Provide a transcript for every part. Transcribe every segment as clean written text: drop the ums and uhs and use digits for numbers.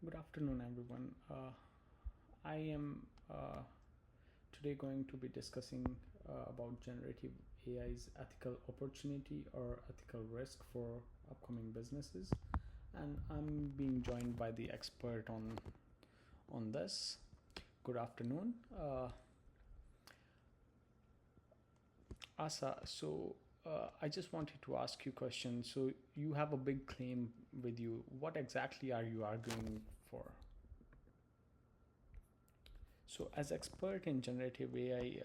Good afternoon, everyone. I am today going to be discussing about generative AI's ethical opportunity or ethical risk for upcoming businesses, and I'm being joined by the expert on this. Good afternoon, Asa. I just wanted to ask you a question. So you have a big claim with you. What exactly are you arguing for? So, as expert in generative AI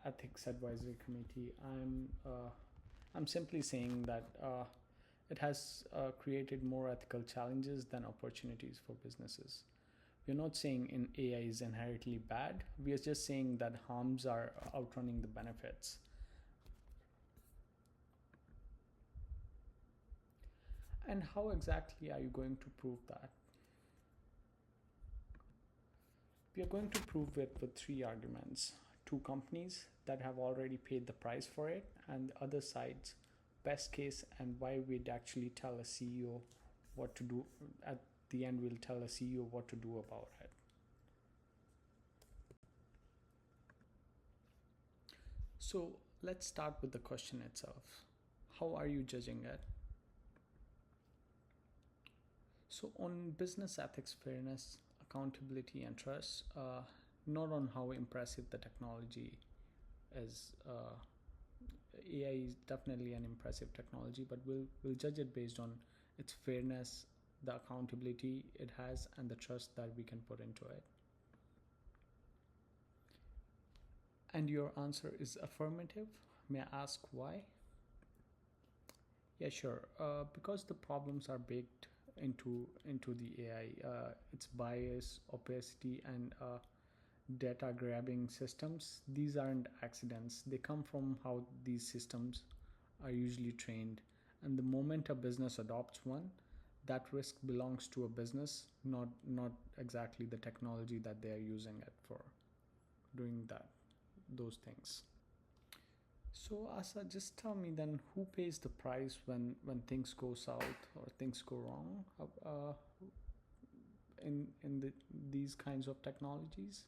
ethics advisory committee, I'm simply saying that it has created more ethical challenges than opportunities for businesses. We're not saying in AI is inherently bad. We are just saying that harms are outrunning the benefits. And how exactly are you going to prove that? We are going to prove it with three arguments: two companies that have already paid the price for it, and the other side's best case, and why we'd actually tell a CEO what to do. At the end, we'll tell a CEO what to do about it. So let's start with the question itself. How are you judging it? So, on business ethics, fairness, accountability, and trust, not on how impressive the technology is. AI is definitely an impressive technology, but we'll judge it based on its fairness, the accountability it has, and the trust that we can put into it. And your answer is affirmative. May I ask why? Yeah, sure. Because the problems are baked into the AI. Its bias, opacity, and data grabbing systems. These aren't accidents. They come from how these systems are usually trained. And the moment a business adopts one, that risk belongs to a business, not exactly the technology that they are using it for doing those things. So Asa, just tell me then, who pays the price when things go south or things go wrong in these kinds of technologies?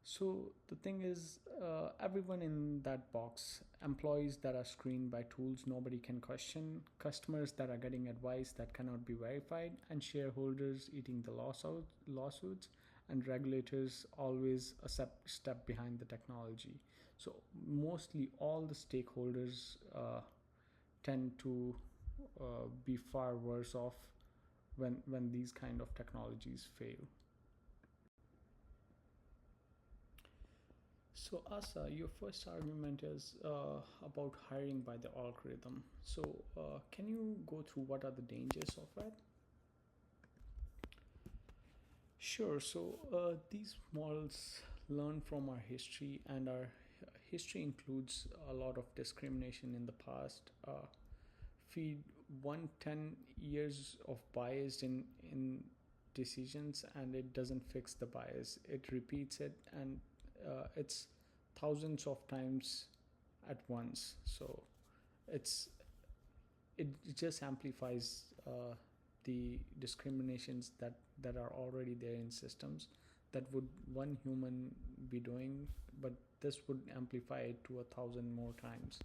So the thing is, everyone in that box, employees that are screened by tools nobody can question, customers that are getting advice that cannot be verified, and shareholders eating the lawsuits, and regulators always a step behind the technology. So mostly all the stakeholders tend to be far worse off when these kind of technologies fail. So, Asa, your first argument is about hiring by the algorithm. So, can you go through what are the dangers of it? Sure. So, these models learn from our history, and our history includes a lot of discrimination in the past. Feed 110 years of bias in decisions, and it doesn't fix the bias. It repeats it, and it's thousands of times at once. So it's it just amplifies the discriminations that are already there in systems that would one human be doing, but this would amplify it to 1,000 more times.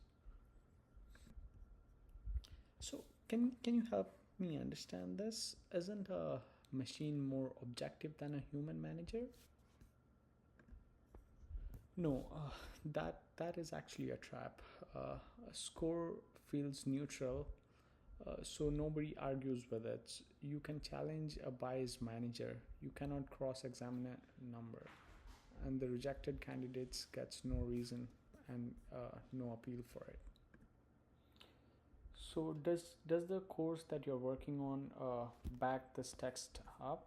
So can you help me understand this? Isn't a machine more objective than a human manager? No, that is actually a trap. A score feels neutral, so nobody argues with it. You can challenge a biased manager. You cannot cross-examine a number, and the rejected candidates gets no reason and no appeal for it. So does the course that you're working on back this text up?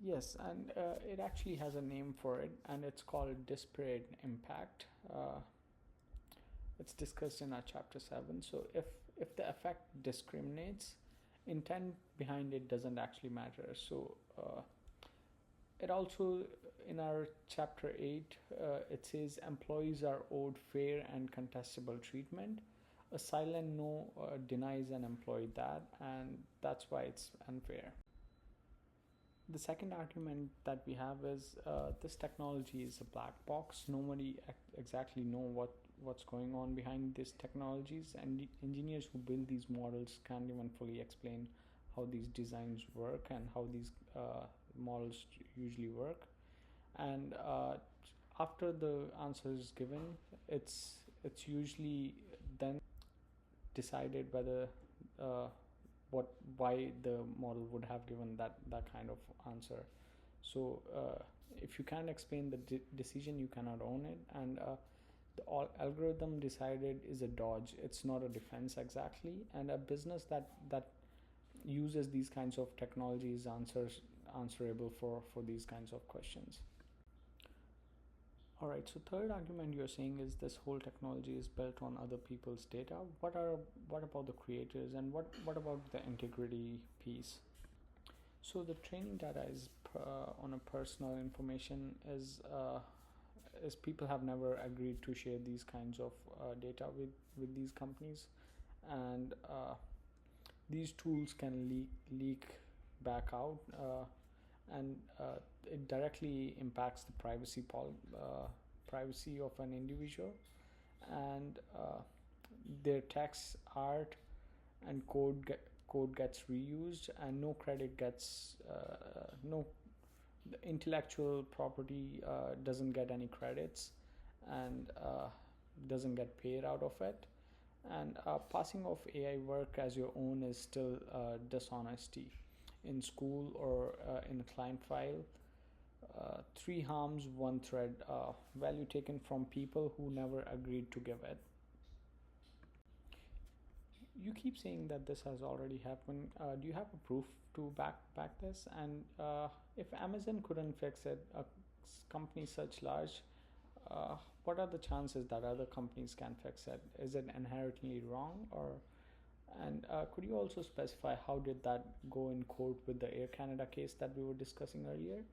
Yes, and it actually has a name for it, and it's called disparate impact. It's discussed in our chapter 7. So if the effect discriminates, intent behind it doesn't actually matter. So it also, in our chapter 8, it says employees are owed fair and contestable treatment. A silent no denies an employee that, and that's why it's unfair. The second argument that we have is this technology is a black box. Nobody exactly know what's going on behind these technologies, and the engineers who build these models can't even fully explain how these designs work and how these models usually work. And after the answer is given, it's usually then decided whether uh, what why the model would have given that kind of answer. So if you can't explain the decision, you cannot own it. And the algorithm decided is a dodge. It's not a defense exactly. And a business that uses these kinds of technologies answerable for these kinds of questions. All right. So third argument you're saying is this whole technology is built on other people's data. What about the creators, and what about the integrity piece? So the training data is on a personal information is people have never agreed to share these kinds of data with these companies, and these tools can leak back out, and it directly impacts the privacy of an individual, and their text, art, and code gets reused, and no credit gets no the intellectual property doesn't get any credits, and doesn't get paid out of it. And passing off AI work as your own is still dishonesty. In school or in a client file, three harms, one thread, value taken from people who never agreed to give it. You keep saying that this has already happened. Do you have a proof to back this? And if Amazon couldn't fix it, a company such large, what are the chances that other companies can fix it? Is it inherently wrong, or and could you also specify how did that go in court with the Air Canada case that we were discussing earlier?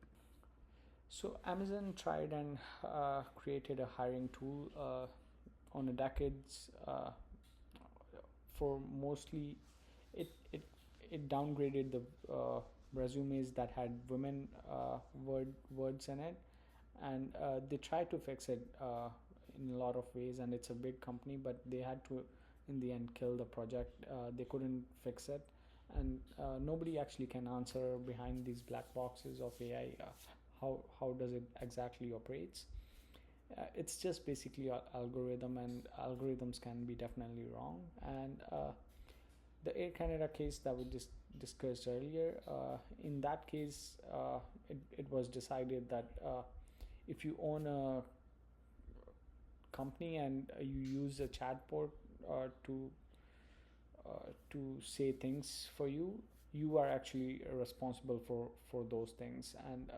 So Amazon tried and created a hiring tool on a decades for mostly it it downgraded the resumes that had women words in it, and they tried to fix it in a lot of ways, and it's a big company, but they had to in the end kill the project. They couldn't fix it, and nobody actually can answer behind these black boxes of AI how does it exactly operates. It's just basically an algorithm, and algorithms can be definitely wrong. And the Air Canada case that we just discussed earlier, in that case, it was decided that if you own a company and you use a chatbot to say things for you, you are actually responsible for those things. And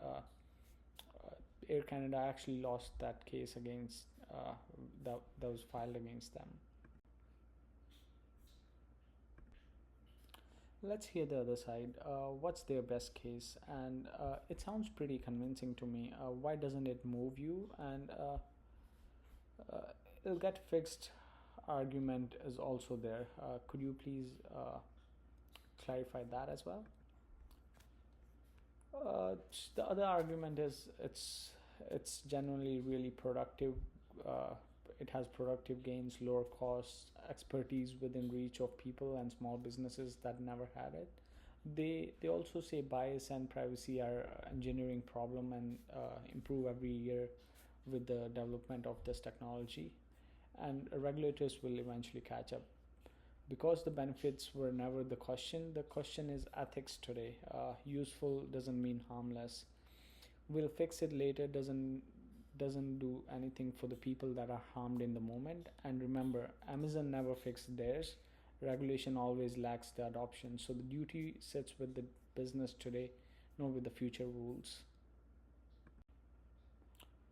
Air Canada actually lost that case against that was filed against them. Let's hear the other side. What's their best case? And it sounds pretty convincing to me. Why doesn't it move you? And it'll get fixed argument is also there. Could you please clarify that as well? The other argument is it's generally really productive. Uh, it has productive gains, lower costs, expertise within reach of people and small businesses that never had it. They also say bias and privacy are engineering problem and improve every year with the development of this technology, and regulators will eventually catch up because the benefits were never the question. The question is ethics today. Useful doesn't mean harmless. We'll fix it later doesn't do anything for the people that are harmed in the moment. And remember, Amazon never fixed theirs. Regulation always lacks the adoption. So the duty sits with the business today, not with the future rules.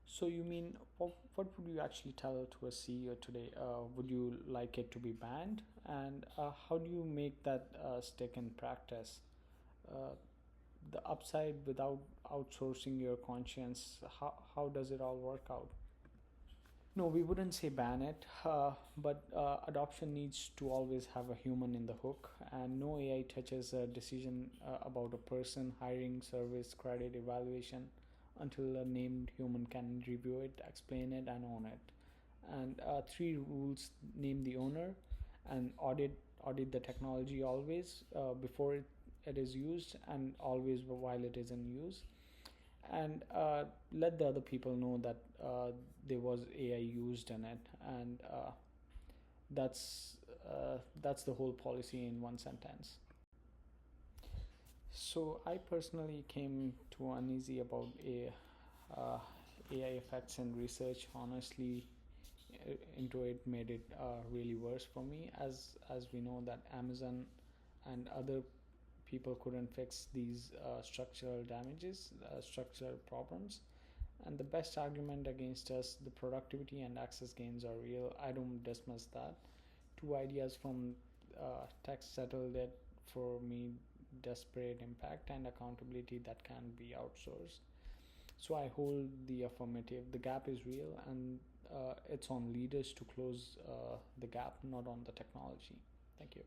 So you mean what would you actually tell to a CEO today? Would you like it to be banned? And how do you make that stick in practice? Uh, the upside without outsourcing your conscience, how does it all work out? No, we wouldn't say ban it, but adoption needs to always have a human in the hook, and no AI touches a decision about a person, hiring, service, credit, evaluation until a named human can review it, explain it, and own it. And three rules: name the owner, and audit the technology always before it is used, and always while it is in use, and let the other people know that there was AI used in it, and that's that's the whole policy in one sentence. So I personally came to uneasy about AI effects in research. Honestly, into it made it really worse for me, as we know that Amazon and other people couldn't fix these structural damages, structural problems. And the best argument against us, the productivity and access gains are real. I don't dismiss that. Two ideas from text settled it for me: desperate impact and accountability that can be outsourced. So I hold the affirmative. The gap is real, and it's on leaders to close the gap, not on the technology. Thank you.